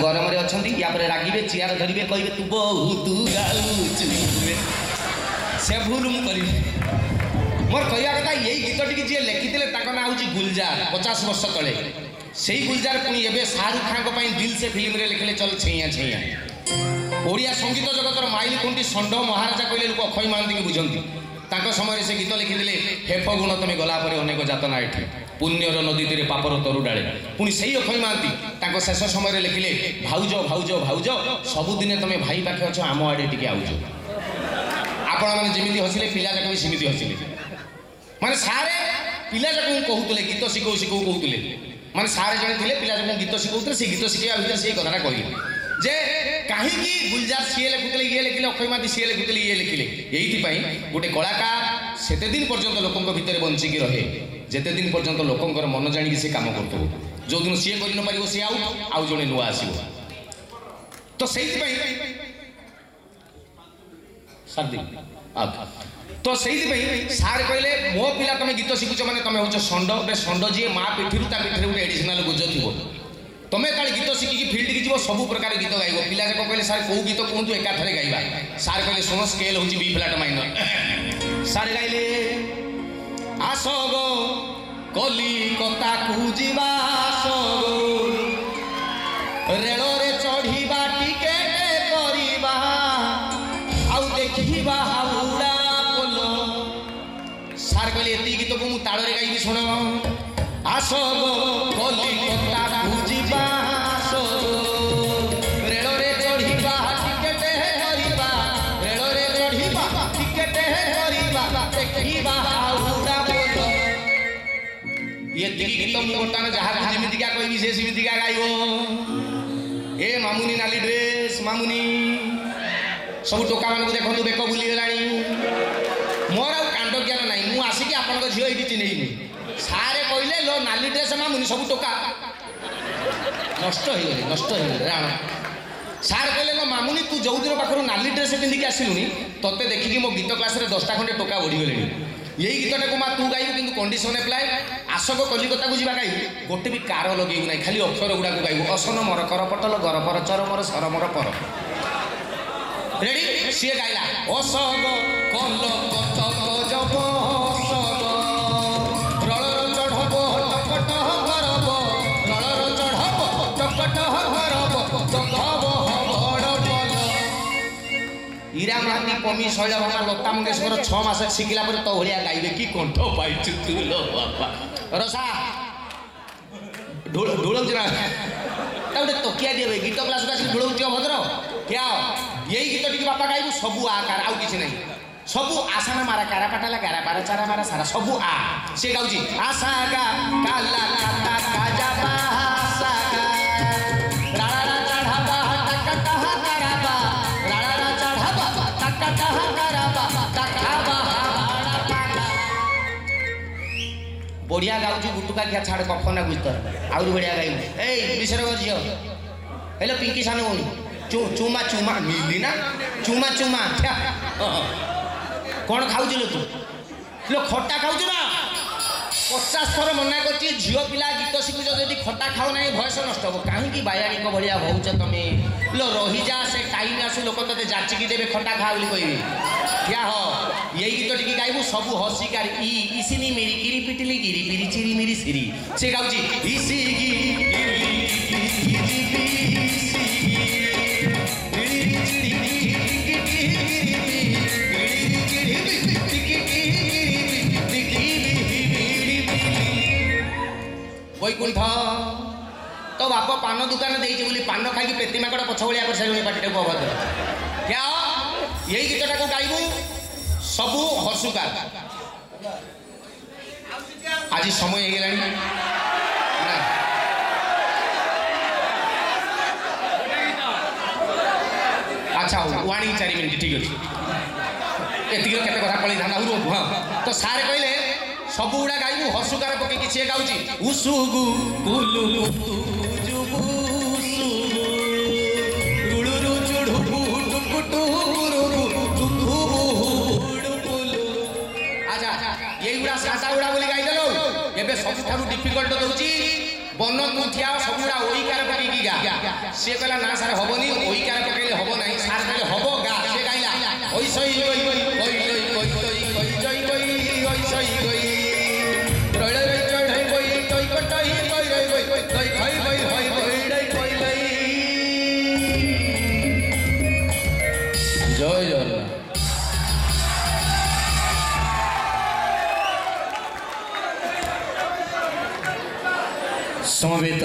गरम रे अछंती या पर रागिबे चियार धरिबे कहबे तू बहुत गाउछु से भूल मु करी मोर कहया कथा यही गीत टिक जे लिखिथिले ताको ना होची गुलजार 50 वर्ष तळे सेही गुलजार पुनी एबे शाहरुख खान को पई दिल से फिल्म रे लिखले चल छैया छैया ओडिया संगीत जगतर माइल कुंटी संड महाराजा कहले लोक अखय मानती के बुझंती ताको समय से गीत लिखिथिले हे फगुण तमे गला परे अनेक जातना एठी पुण्यर नदी तीरे पापर तरु डाले पुणी सही अखय मानती ताको शेष समय लिखिले भाउज भाउज भाउज सबुदिने तमे भाई पाखे अछ आम आड़े टिके आउज आपण माने जेमिति हसिले पिला जाक भी सिमिति हसिले माने सारे पिला जाक कहउतले गीत सिखौ सिखौ कहउतले माने सारे जने थिले पिला जाक गीत सिखौतले से गीत सिखिया भीतर से कथाटा कहले जे कहीं गुलजार सी लिखुले ये लिखिले अक्षय माती सी लिखुले ये लिखिले यही गोटे कलाकार सेते दिन पर्यंत लोकों भितर बंचिकी रहे जेते दिन पर्यंत लोकों मन जाणी से काम करते जो दिन सी कर न पारिबो सी आउ जने नुआ आसीबो तो सेही सर्दी तो सेही सार कहले मो पिला तमे गीत शिखुछ माने तमे होछ संड बे संड जी मां पिठिरु ता पिठिरु गोटे एडिशनल गुज थिबो तमें काले गीत शिखिकी फिल्ड की जीव सब प्रकार गीत गाइब पिला जाक कहले सार कौ गीत कहतु एकाथरे गाइबा सार कहले सुनो स्केल होची बी फ्लैट माइनर सार गाइले आसगो कलिकता को जीवा आसगो रेल रे चढ़ीबा टिकेट करिबा आउ देखिबा हाउड़ा बोलो सार कहले एती गीत को मु ताल रे गाइबी सुनो आसगो कलिकता को जीवा आसगो रेल रे चढ़ीबा टिकेट करिबा रेल रे चढ़ीबा टिकेट करिबा देखिबा हाउड़ा बोलो ये गीत मु गोटान जहा जेमिति का कहबी से सेमिति का गाइबो ए मामुनी नाली ड्रेस मामुनी सब टोका मान देखु बेक बुली गलानी मोर आ कांड ज्ञान नहीं मु आसिक आपन झियो एठी चिन्हैनी सारे कहले लो नाली ड्रेस मामुनी सब टोका नष्ट हो गले राण सार कहले लो मामुनी तू जो दिन पाखर नाली ड्रेस पिंधिकी आसिलुनी तते देखिकी मो गीत क्लास रे 10टा खंडे टोका बढ़ी गले यही गीतटा को मा तू गाइबू किंतु कंडीशन अप्लाई आसगो कलिकता को जीवा गाइबू गोटे भी कार लगेबू नहीं खाली अक्षर गुडा को गाइबू असन मर कर पटल गर पर चर मर सर मर पर रेडी सी गाइला असगो कलकता को जब असगो रळर चढ़बो टकट करबो रळर चढ़बो टकट करबो जगबो बड़ बल ईरा माती पमी शैल भाषा लता मंगेशकर 6 मास शिखिला पर तो भलिया गाइबे की कंठ पाइछु तू लो बापा रसा ढोल जरा ताउटे तकिया दिए गीत क्लास का ढोल दियो भद्र क्या यही गीत टिक बापा गाइबू सबु आकार आउ किछि नहीं सबु आसाना मारा कारा पाटाला गारा पारा चारा मारा सारा सबु आ से गाउची आसा गा काला काटा काजा बासा गा रारा चढ़ाबा टकटा कराबा रारा चढ़ाबा टकटा कराबा टकाबा हाड़ा पाला बढ़िया गाउची गुटुका क्या छाड़ कफना गुस्तर आउरी बढ़िया गाइबू ए बिसर गजियो हेलो पिंकी सानो होनी चुमा चुमा मिली ना चुमा चुमा कौन खाऊ तू लो खट्टा खाऊ ना 50 थर मना कर झील पिला गीत शिखुच जदि खट्टा खाऊ ना भयस नष्ट हम कहीं बायाणी भाया होच तुम लो रही जा से टाइम आसू लोक ते जाचिकी देवे खट्टा खा बोली कहबी क्या हो यही गीत टिकी गाइबू सब हसिकार इसिनी मेरी किरी पिटिली गिरी पिरी चिरी मेरी सिरी से गाउची इसी वैकुंठ तो बाप पान दुकान देइछि बोली पान खाई पेतीमाकड़ पछ भलिया कर सारी पार्टी को अभद्र क्या यही गीतटा को गाइबू सबू हर्षुका आज समय हो गलानी अच्छा वाणी 4 मिनिट ठीक अच्छे एतिक केते कथा पळै धाना हुरु हाँ तो सारे कहले सब गुड़ा गाइबू हर्षुकार पके किसी गाउची उसुगु कुलु जुबु सुगु रुडुरु चुडुबु टुकुटुरु दुखुबु हुडुपुलु आजा ये गुड़ा सासा गुड़ा बोली गाइ देलो एबे सबठारु डिफिकल्ट दउची बन तू ठिया सबुड़ा ओईकार पकेकी गा से कहला ना सार हबनी ओईकार पकेले हबो नाही सार कहले हबो गा से गाइला ओई सई गई गई गई गई गई गई गई गई ओई सई गई रई रई चढ़ई गई तई कटई गई गई गई गई गई गई गई गई गई गई जय जगन्नाथ समवेत